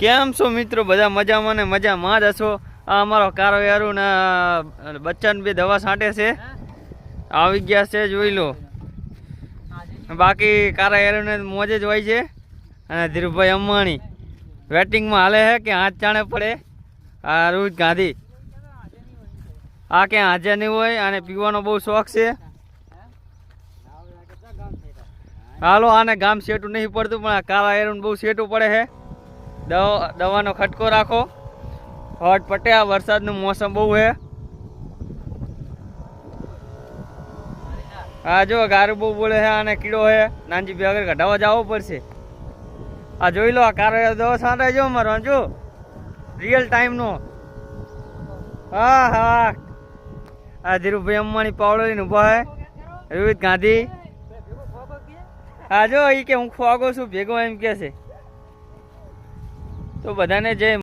કેમ છો મિત્રો? બધા મજામાં ને મજામાં જ હશો. આ અમારો કારો યારું ને બચ્ચાને બે દવા છાંટે છે, આવી ગયા છે, જોઈ લો. બાકી કારા યારુને મોજે જ હોય છે. અને ધીરુભાઈ અંબાણી વેટિંગમાં હાલે છે કે હાથ જાણે પડે. આ રોહિત ગાંધી આ ક્યાં હાજર નહીં હોય અને પીવાનો બહુ શોખ છે. હાલો, આને ગામ સેટું નહીં પડતું પણ આ કારા યારું બહુ સેટું પડે છે. દવાનો ખટકો રાખો, હટ પટે. આ વરસાદનું મોસમ બહુ છે. હા જો ગારું બહુ બોલે છે અને કીડો છે. નાનજી ભાઈ આગળ કઢાવવા જવો પડશે. આ જોઈ લો, આ કારો દવા છાંટાઈ જો મારો જો રિયલ ટાઈમનો. હા હા, આ ધીરુભાઈ અંબાણી પાવડો લઈને ઊભા છે. રોહિત ગાંધી હા જો એ કે હું ખોગો છું ભેગો એમ કે છે. તો બધાને જય